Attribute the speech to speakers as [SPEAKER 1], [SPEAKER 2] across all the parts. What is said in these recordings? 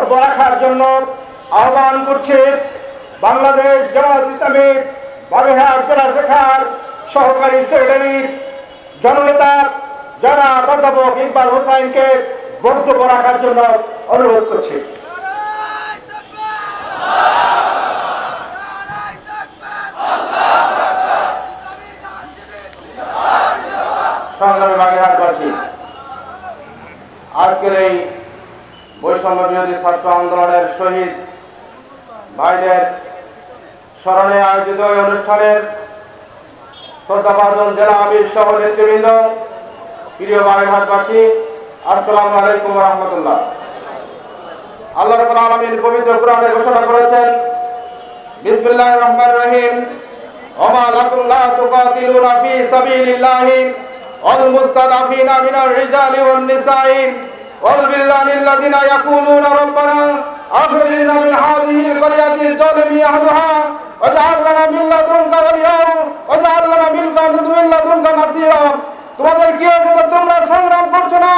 [SPEAKER 1] বক্তব্য রাখার জন্য আহ্বান করছি বাংলাদেশ জামাত ইসলামী বাগেরহাট জেলা শাখার সহকারী সেক্রেটারি জননেতা জনাব অধ্যাপক ইকবাল হোসেনকে বক্তব্য রাখার জন্য অনুরোধ করছি। সংগ্রামী বাগেরহাটবাসী, আজকের এই বৈষম্য বিরোধী ছাত্র আন্দোলনের শহীদ ভাইদের স্মরণে আয়োজিত এই অনুষ্ঠানের শ্রদ্ধাভাজন জেলা আমির সহ নেতৃবৃন্দ, প্রিয় বাগেরহাটবাসী, আসসালামু আলাইকুম ওয়া রাহমাতুল্লাহ। আল্লাহ রাব্বুল আলামিন পবিত্র কোরআনে ঘোষণা করেছেন, বিসমিল্লাহির রহমানির রহিম, ওয়া মা লাকুম লা তুকাতিলুনা ফি সাবিলিল্লাহি ওয়াল মুস্তাদাফিনা মিনার রিজালি ওয়ান নিসাই ওয়াল বিল্লাযিনা ইয়াকুলুনা রাব্বানা আখরিজনা মিন হাযিহিল ক্বরিয়াতি যালিমি আহলুহা ওয়াজআল লানা মিন লাদুনকা ওয়ালিয়া ওয়াজআল লানা মিন লাদুনকা নাসীরা। তোমাদের কি হয়েছে যে তোমরা সংগ্রাম করছো না,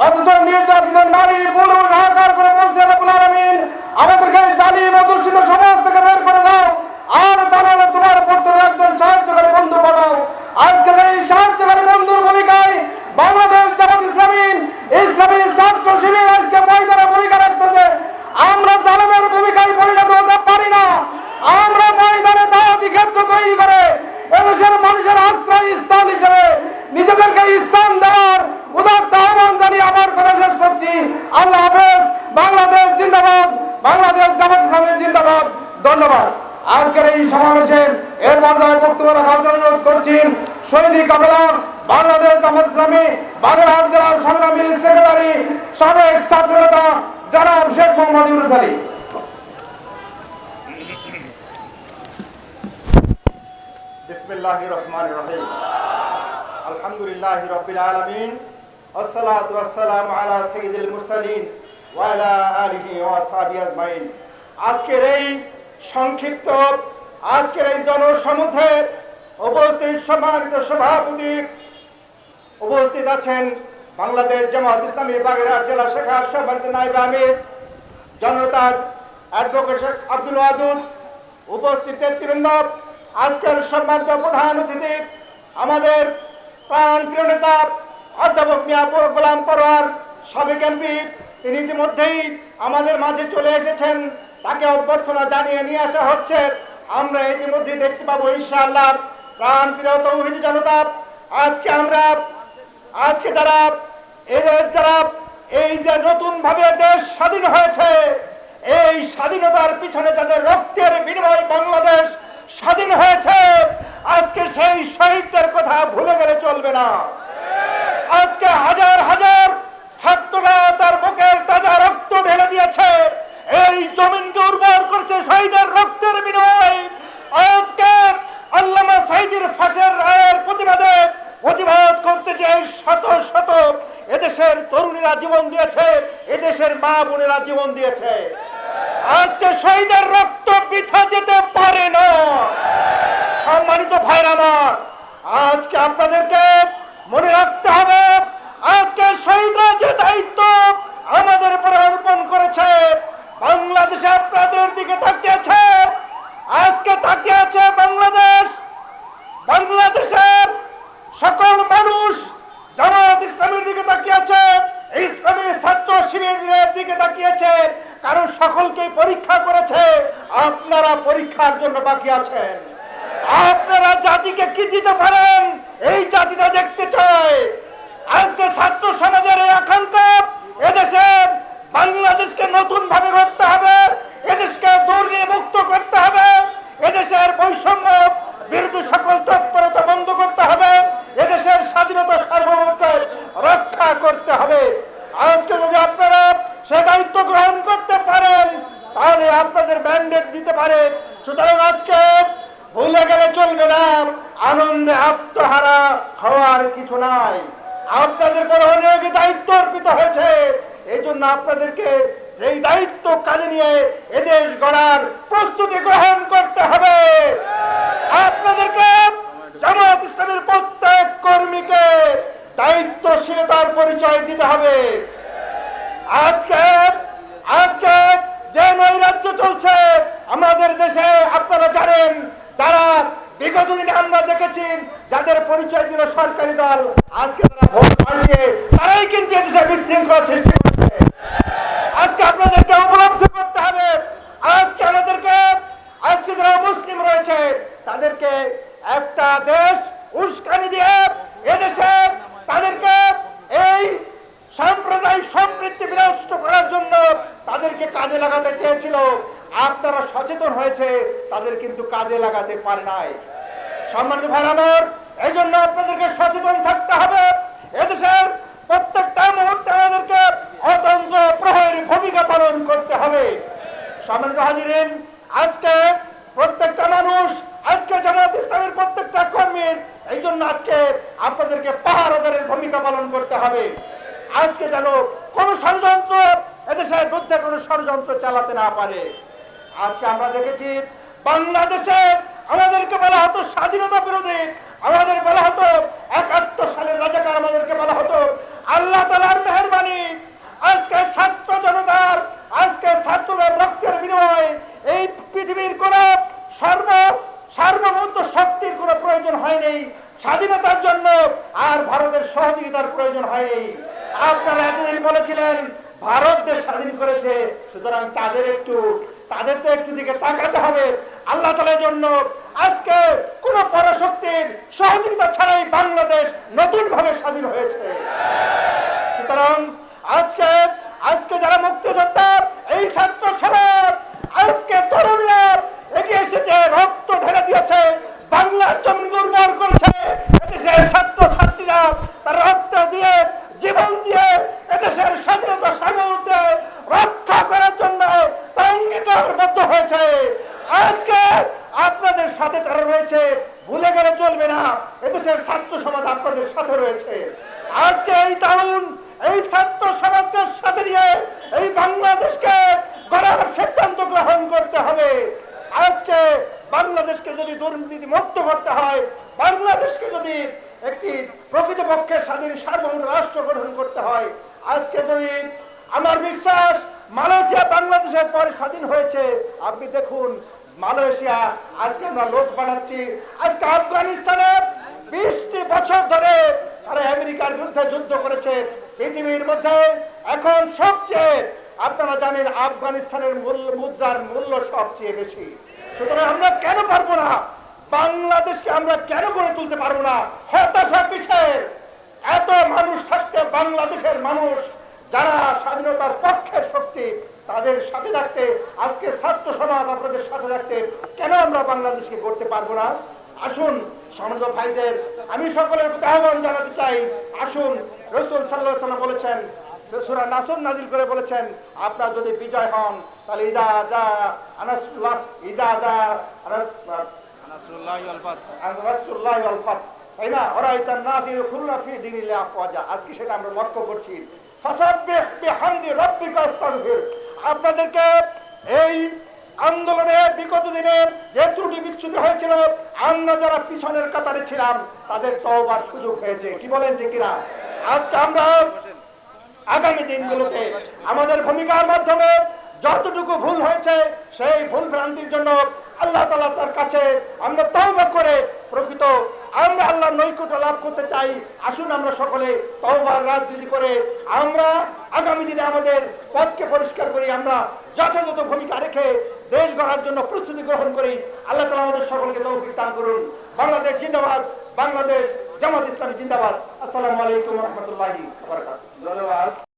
[SPEAKER 1] অথচ নির্যাতিত নারী পুরুষ হাহাকার করে বলছে রব্বুল আলামিন আমাদেরকে জালিম অধ্যুষিত সমাজ থেকে বের করে দাও, আর তা নাহলে তোমার পক্ষে একজন সাহায্যকারী বন্ধু পাঠাও। আজকের এই সাহায্যকারী বন্ধুর ভূমিকায় বাংলাদেশ জামাত ইসলামী ছাত্র শিবির আজকে ময়দানে ভূমিকা রাখতেছে। আমরা জালেমের ভূমিকায় পরিণত হতে পারি না। আমরা ময়দানে দাওয়াতি ক্ষেত্র তৈরি করে এদেশের মানুষের আশ্রয়স্থল হিসেবে নিজেদেরকে স্থান দেওয়ার উদাত্ত আহ্বান জানিয়ে আমার কথা শেষ করছি। আল্লাহ হাফেজ। বাংলাদেশ জিন্দাবাদ, বাংলাদেশ জামাত ইসলামী জিন্দাবাদ। ধন্যবাদ। আজকের এই সমাবেশে এর পর্যায়ে বক্তব্য রাখার জন্য অনুরোধ করছি শহীদ কাফেলা বাংলাদেশ জামাত ইসলামী বাগেরহাট জেলার সংগ্রামী সেক্রেটারি সাবেক ছাত্রনেতা জনাব শেখ মোহাম্মদ ইউনুস আলী। বিসমিল্লাহির রহমানির রহিম, আলহামদুলিল্লাহি রাব্বিল আলামিন, আসসালাতু ওয়াসসালামু আলা সাইয়্যিদিল মুরসালিন ওয়া আলা আলিহি ওয়া আসহাবিহি আজমাইন। আজকের এই জনসমুদ্রে উপস্থিত সম্মানিত সভাপতি, উপস্থিত আছেন বাংলাদেশ জামাত ইসলামী বাগেরহাট জেলা শাখার সম্মানিত নায়েবে আমির জননেতা অ্যাডভোকেট শেখ আব্দুল ওয়াদুদ, উপস্থিত নেতৃবৃন্দ, আজকের সম্মানিত প্রধান অতিথি আমাদের প্রাণপ্রিয় নেতা অধ্যাপক মিয়া গোলাম পরোয়ার, সাবেক এমপি, তিনি ইতিমধ্যেই আমাদের মাঝে চলে এসেছেন। তাকে অভ্যর্থনা জানিয়ে নিয়ে আসা হচ্ছে। আমরা ইতিমধ্যে দেখতে পাবো ইনশাআল্লাহ। প্রাণপ্রিয় তৌহিদি জনতা, আজকে যারা এই যে নতুন ভাবে দেশ স্বাধীন হয়েছে, এই স্বাধীনতার পিছনে যাদের রক্তের বিনিময়ে বাংলাদেশ স্বাধীন হয়েছে, আজকে সেই শহীদদের কথা ভুলে গেলে চলবে না। আজকে হাজার হাজার ছাত্ররা তার বুকের তাজা রক্ত ঢেলে দিয়েছে, এই জমিনকে উর্বর করছে শহীদের রক্তের বিনিময়ে। আজকে আল্লামা সাঈদীর ফাঁসের রায়ের প্রতিবাদ করতে যে শত শত এদেশের তরুণীরা জীবন দিয়েছে, এদেশের মা বোনেরা জীবন দিয়েছে। আজকে শহীদের রক্ত বৃথা যেতে পারে না। সম্মানিত ভাইরা আমার, আজকে আপনাদেরকে মনে রাখতে হবে, আজকে শহীদরা যে দায়িত্ব আমাদের উপরে অর্পণ করেছে, বাংলাদেশে আপনাদের দিকে তাকিয়েছে। আজকে তাকিয়ে আছে বাংলাদেশের সকল মানুষ জামাত ইসলামের দিকে তাকিয়েছে, ইসলামী ছাত্র শিবিরের দিকে তাকিয়েছে, কারণ সকলকে পরীক্ষা করেছে। আপনারা পরীক্ষার জন্য বাকি আছেন। আপনারা জাতিকে কি দিতে পারেন, এই জাতিটা দেখতে চায়। আজকে ছাত্র সমাজের এই আকাঙ্ক্ষা, এদেশের বাংলাদেশকে নতুন ভাবে গড়তে হবে, এদেশকে দুর্নীতি মুক্ত করতে হবে, এদেশের বৈষম্য বিরোধী সকল তৎপরতা বন্ধ করতে হবে, এদেশের স্বাধীনতা সার্বভৌমত্ব রক্ষা করতে হবে। আজকে যদি আপনারা সে দায়িত্ব গ্রহণ করতে পারেন, তাহলে আপনাদের ম্যান্ডেট দিতে পারে। সুতরাং আজকে ভুলে গেলে চলবে না, আনন্দে আত্মহারা হওয়ার কিছু নাই। আপনাদের পর অনেক দায়িত্ব অর্পিত হয়েছে, এই জন্য আপনাদেরকে এই দায়িত্ব কাজে নিয়ে এদেশ গড়ার প্রস্তুতি গ্রহণ করতে হবে। আপনাদেরকে জামাত ইসলামের প্রত্যেক কর্মীকে দায়িত্বশীলতার পরিচয় দিতে হবে। আজকে
[SPEAKER 2] তাদের পরিচয় দিল সরকারি দল, আজকে তারা ভোট পাল্টিয়ে তারাই কিন্তু এদেশে বিশৃঙ্খলা সৃষ্টি করছে। আজকে আপনাদেরকে উপলব্ধি করতে হবে, আজকে আমাদেরকে আজকে যারা মুসলিম রয়েছে তাদেরকে একটা দেশ উস্কানি দিয়ে এদেশে তাদেরকে এই সাম্প্রদায়িক সম্পৃক্তি বিনষ্ট করার জন্য তাদেরকে কাজে লাগাতে চেয়েছিল। আপনারা সচেতন হয়েছে, তাদের কিন্তু কাজে লাগাতে পারে নাই। সম্মানিত ভাই আমার, এই জন্য আপনাদেরকে সচেতন থাকতে হবে। এদেশের প্রত্যেকটা মুহূর্তে আমাদেরকে অতন্ত্র প্রহরী ভূমিকা পালন করতে হবে। সম্মানিত হাজিরিন, আজকে প্রত্যেকটা মানুষ, আজকে জামায়াত ইসলামের প্রত্যেকটা কর্মীর এই জন্য আজকে আপনাদেরকে পাহারাদারের ভূমিকা পালন করতে হবে। আজকে যেন কোন ষড়যন্ত্র এদেশের বিরুদ্ধে কোন ষড়যন্ত্র চালাতে না পারে। আজকে আমরা দেখেছি বাংলাদেশে আমাদেরকে বলা হতো স্বাধীনতা বিরোধী, আমাদের বলা হতো ৭১ সালের রাজাকার, আমাদেরকে বলা হতো। আল্লাহ তাআলার মেহেরবানি, আজকে ছাত্র জনতার, আজকে ছাত্রদের রক্তের বিনিময়ে এই পৃথিবীর কোন সার্বভৌম শক্তির কোনো প্রয়োজন হয়নি স্বাধীনতার জন্য, আর ভারতের সহযোগিতার প্রয়োজন হয়নি। আপনারা এতদিন বলেছিলেন ভারত দেশ স্বাধীন করেছে, সুতরাং তাদের তো একটু দিকে তাকাতে হবে। আল্লাহ তাআলার জন্য আজকে কোন পরাশক্তির সহযোগিতা ছাড়াই বাংলাদেশ নতুন ভাবে স্বাধীন হয়েছে। সুতরাং আজকে যারা মুক্তিযোদ্ধা, এই ছাত্র সমাজ, আজকে তরুণরা এগিয়ে এসেছে, রক্ত ঢেলে দিয়েছে, বাংলার জমি উর্বর করেছে। এদেশের ছাত্র ছাত্রীরা তার রক্ত দিয়ে, জীবন দিয়ে এদেশের স্বাধীনতা সার্বভৌমত্ব রক্ষা করার জন্য তারা অঙ্গীকারবদ্ধ হয়েছে। আজকে আপনাদের সাথে তারা রয়েছে, ভুলে গেলে চলবে না। এদেশের ছাত্র সমাজ আপনাদের সাথে রয়েছে। আজকে এই তরুণ, এই ছাত্র সমাজকে সাথে নিয়ে এই বাংলাদেশকে গড়ার সিদ্ধান্ত গ্রহণ করতে হবে। আজকে বাংলাদেশকে যদি দুর্নীতি মুক্ত করতে হয়, বাংলাদেশকে যদি একটি প্রকৃতপক্ষে স্বাধীন সার্বভৌম রাষ্ট্র গঠন করতে হয়, আজকে যদি আমার বিশ্বাস মালয়েশিয়া বাংলাদেশের পরে স্বাধীন হয়েছে। আপনি দেখুন মালয়েশিয়া, আজকে আমরা লোক বানাচ্ছি। আজকে আফগানিস্তানে 20টি বছর ধরে তারা আমেরিকার বিরুদ্ধে যুদ্ধ করেছে। পৃথিবীর মধ্যে এখন সবচেয়ে, আপনারা জানেন আফগানিস্তানের মুদ্রার মূল্য সবচেয়ে বেশি। সুতরাং আমরা কেন পারবো না, বাংলাদেশকে আমরা কেন গড়ে তুলতে পারবো না? হতাশার বিষয়ে এত মানুষ থাকতে, বাংলাদেশের মানুষ যারা স্বাধীনতার পক্ষের শক্তি, তাদের সাথে থাকতে, আজকে ছাত্র সমাজ আপনাদের সাথে থাকতে কেন আমরা বাংলাদেশকে গড়তে পারবো না? আসুন সমাজ ভাইদের আমি সকলের প্রতি আহ্বান জানাতে চাই, আসুন। রাসূল সাল্লাল্লাহু আলাইহি ওয়াসাল্লাম বলেছেন, সূরা নাসর নাজিল করে বলেছেন, আপনারা যদি বিজয় হন তাহলে আজকে সেটা আমরা লক্ষ্য করছি। আপনাদেরকে এই আন্দোলনে বিগত দিনে যে ত্রুটি বিচ্যুতি হয়েছিল, আমরা যারা পিছনের কাতারে ছিলাম তাদের তওবার সুযোগ হয়েছে। কি বলেন ঠিক কিনা? আজকে আমরা আগামী দিনগুলোতে আমাদের ভূমিকার মাধ্যমে যতটুকু ভুল হয়েছে সেই ভুল ভ্রান্তির জন্য আল্লাহ তাআলা তার কাছে আমরা তওবা করে প্রকৃত আমরা আল্লাহর নৈকট্য লাভ করতে চাই। আসুন আমরা সকলে তওবার রাজনীতি করে আমরা আগামী দিনে আমাদের পথকে পরিষ্কার করি, আমরা যথাযথ ভূমিকা রেখে দেশ গড়ার জন্য প্রস্তুতি গ্রহণ করি। আল্লাহ তাআলা আমাদের সকলকে তৌফিক দান করুন। বাংলাদেশ জিন্দাবাদ, বাংলাদেশ জামাত ইসলামী জিন্দাবাদ। আসসালামু আলাইকুম ওয়া রাহমাতুল্লাহি ওয়া বারাকাতুহু। ধন্যবাদ।